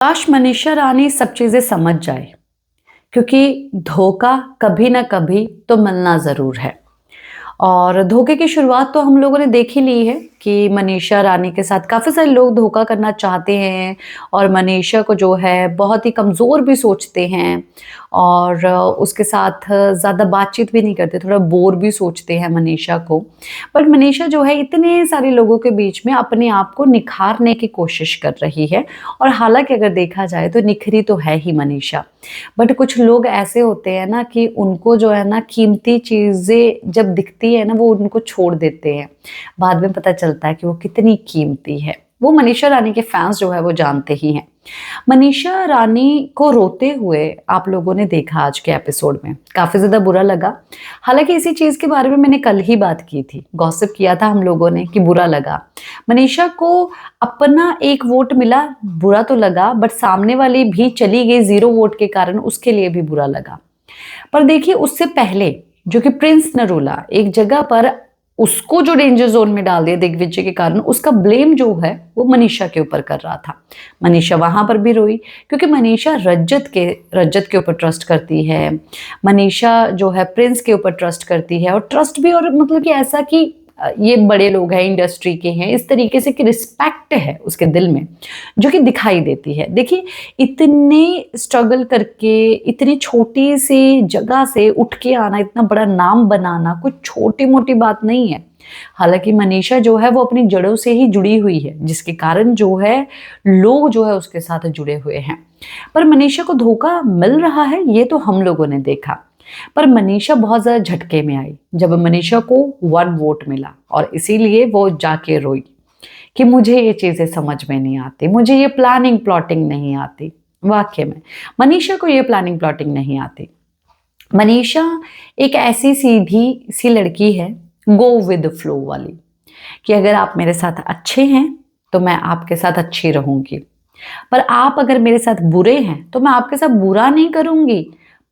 काश मनीषा रानी सब चीजें समझ जाए, क्योंकि धोखा कभी ना कभी तो मिलना जरूर है। और धोखे की शुरुआत तो हम लोगों ने देख ही ली है कि मनीषा रानी के साथ काफ़ी सारे लोग धोखा करना चाहते हैं और मनीषा को जो है बहुत ही कमज़ोर भी सोचते हैं और उसके साथ ज़्यादा बातचीत भी नहीं करते, थोड़ा बोर भी सोचते हैं मनीषा को। बट मनीषा जो है इतने सारे लोगों के बीच में अपने आप को निखारने की कोशिश कर रही है और हालाँकि अगर देखा जाए तो निखरी तो है ही मनीषा। बट कुछ लोग ऐसे होते हैं ना कि उनको जो है ना कीमती चीज़ें जब दिखती है ना वो उनको छोड़ देते हैं। बाद में पता चलता है कि वो कितनी कीमती है। वो मनीषा रानी के फैन्स जो है वो जानते ही हैं। मनीषा रानी को रोते हुए आप लोगों ने देखा आज के एपिसोड में, काफ़ी ज़्यादा बुरा लगा। हालाँकि इसी चीज़ के बारे में मैंने कल ही बात की थी, गॉसिप किया था हम लोगों ने कि बुरा लगा। मनीषा को अपना 1 वोट मिला, बुरा तो लगा, बट सामने वाली भी चली गई 0 वोट के कारण, उसके लिए भी बुरा लगा। पर देखिए उससे पहले जो कि प्रिंस नरूला एक जगह पर उसको जो डेंजर जोन में डाल दिया दिग्विजय के कारण, उसका ब्लेम जो है वो मनीषा के ऊपर कर रहा था। मनीषा वहां पर भी रोई क्योंकि मनीषा रज्जत के ऊपर ट्रस्ट करती है। मनीषा जो है प्रिंस के ऊपर ट्रस्ट करती है और ट्रस्ट भी, और मतलब कि ऐसा कि ये बड़े लोग हैं, इंडस्ट्री के हैं, इस तरीके से कि रिस्पेक्ट है उसके दिल में जो कि दिखाई देती है। देखिए इतने स्ट्रगल करके इतनी छोटी सी जगह से उठ के आना, इतना बड़ा नाम बनाना कुछ छोटी मोटी बात नहीं है। हालांकि मनीषा जो है वो अपनी जड़ों से ही जुड़ी हुई है, जिसके कारण जो है लोग जो है उसके साथ जुड़े हुए हैं। पर मनीषा को धोखा मिल रहा है ये तो हम लोगों ने देखा। पर मनीषा बहुत ज़्यादा झटके में आई जब मनीषा को 1 वोट मिला और इसीलिए वो जाके रोई कि मुझे ये चीज़ें समझ में नहीं आती, मुझे ये प्लानिंग प्लॉटिंग नहीं आती। वाकई में मनीषा को ये प्लानिंग प्लॉटिंग नहीं आती। मनीषा एक ऐसी सीधी सी लड़की है, गो विद फ्लो वाली, कि अगर आप मेरे साथ अच्छे हैं तो मैं आपके साथ अच्छी रहूंगी, पर आप अगर मेरे साथ बुरे हैं तो मैं आपके साथ बुरा नहीं करूंगी,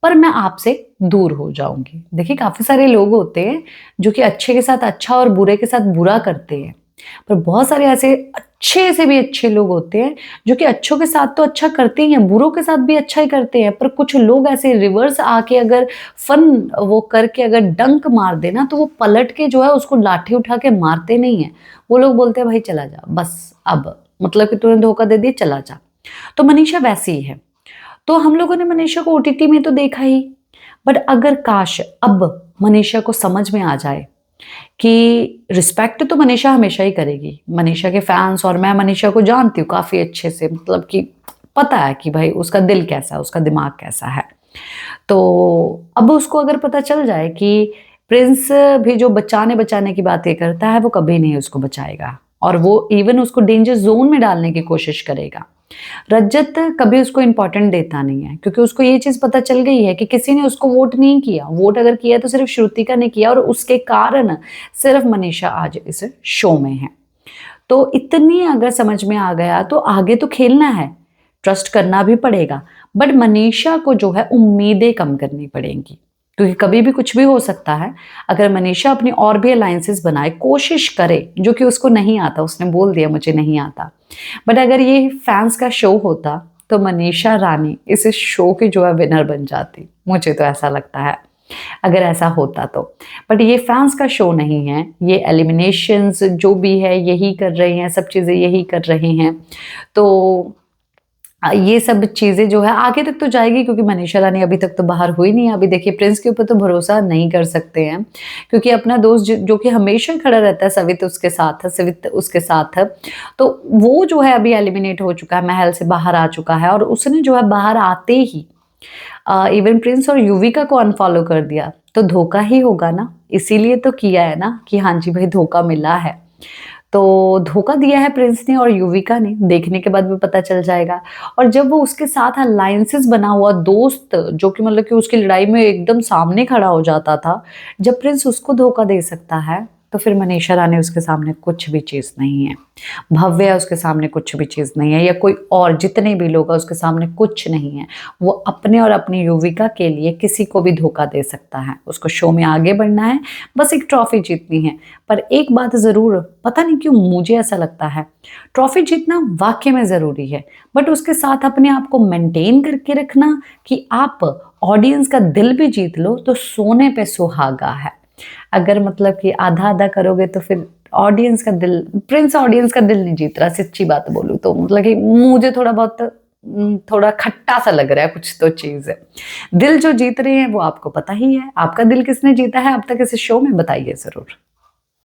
पर मैं आपसे दूर हो जाऊंगी। देखिए काफी सारे लोग होते हैं जो कि अच्छे के साथ अच्छा और बुरे के साथ बुरा करते हैं, पर बहुत सारे ऐसे अच्छे से भी अच्छे लोग होते हैं जो कि अच्छों के साथ तो अच्छा करते ही हैं, बुरों के साथ भी अच्छा ही करते हैं। पर कुछ लोग ऐसे रिवर्स आके अगर फन वो करके अगर डंक मार देना तो वो पलट के जो है उसको लाठी उठा के मारते नहीं है। वो लोग बोलते हैं भाई चला जा बस, अब मतलब कि तूने धोखा दे दिया चला जा। तो मनीषा वैसी ही है। तो हम लोगों ने मनीषा को ओटीटी में तो देखा ही, बट अगर काश अब मनीषा को समझ में आ जाए कि रिस्पेक्ट तो मनीषा हमेशा ही करेगी। मनीषा के फैंस और मैं मनीषा को जानती हूँ काफ़ी अच्छे से, मतलब कि पता है कि भाई उसका दिल कैसा है, उसका दिमाग कैसा है। तो अब उसको अगर पता चल जाए कि प्रिंस भी जो बचाने बचाने की बातें करता है वो कभी नहीं उसको बचाएगा और वो इवन उसको डेंजर जोन में डालने की कोशिश करेगा। रज्जत कभी उसको इम्पोर्टेंट देता नहीं है क्योंकि उसको ये चीज़ पता चल गई है कि किसी ने उसको वोट नहीं किया। वोट अगर किया तो सिर्फ श्रुतिका ने किया और उसके कारण सिर्फ मनीषा आज इस शो में है। तो इतनी अगर समझ में आ गया तो आगे तो खेलना है, ट्रस्ट करना भी पड़ेगा, बट मनीषा को जो है उम्मीदें कम करनी पड़ेंगी क्योंकि कभी भी कुछ भी हो सकता है। अगर मनीषा अपनी और भी अलायंसेस बनाए, कोशिश करे, जो कि उसको नहीं आता, उसने बोल दिया मुझे नहीं आता, बट अगर ये फैंस का शो होता तो मनीषा रानी इस शो की जो है विनर बन जाती। मुझे तो ऐसा लगता है अगर ऐसा होता तो। बट ये फैंस का शो नहीं है, ये एलिमिनेशंस जो भी है यही कर रहे हैं, सब चीज़ें यही कर रहे हैं। तो ये सब चीज़ें जो है आगे तक तो जाएगी क्योंकि मनीषा रानी अभी तक तो बाहर हुई नहीं है। अभी देखिए प्रिंस के ऊपर तो भरोसा नहीं कर सकते हैं क्योंकि अपना दोस्त जो कि हमेशा खड़ा रहता है, सवित उसके साथ है, तो वो जो है अभी एलिमिनेट हो चुका है, महल से बाहर आ चुका है और उसने जो है बाहर आते ही इवन प्रिंस और युविका को अनफॉलो कर दिया। तो धोखा ही होगा ना, इसीलिए तो किया है ना कि हाँ जी भाई धोखा मिला है। तो धोखा दिया है प्रिंस ने और युविका ने, देखने के बाद भी पता चल जाएगा। और जब वो उसके साथ अलायंसेस बना हुआ दोस्त जो कि मतलब कि उसकी लड़ाई में एकदम सामने खड़ा हो जाता था, जब प्रिंस उसको धोखा दे सकता है तो फिर मनीषा रानी उसके सामने कुछ भी चीज़ नहीं है। भव्या उसके सामने कुछ भी चीज़ नहीं है, या कोई और जितने भी लोग हैं उसके सामने कुछ नहीं है। वो अपने और अपनी युविका के लिए किसी को भी धोखा दे सकता है। उसको शो में आगे बढ़ना है, बस एक ट्रॉफी जीतनी है। पर एक बात ज़रूर, पता नहीं क्यों मुझे ऐसा लगता है, ट्रॉफी जीतना वाक़ई में ज़रूरी है, बट उसके साथ अपने आप को मेंटेन करके रखना कि आप ऑडियंस का दिल भी जीत लो तो सोने पे सुहागा है। अगर मतलब कि आधा-आधा करोगे तो फिर ऑडियंस का दिल, प्रिंस ऑडियंस का दिल नहीं जीत रहा, सच्ची बात बोलूँ तो। मतलब कि मुझे थोड़ा बहुत थोड़ा खट्टा-सा लग रहा है कुछ तो चीज़। दिल जो जीत रहे हैं वो आपको पता ही है। आपका दिल किसने जीता है अब तक इस शो में, बताइए ज़रूर।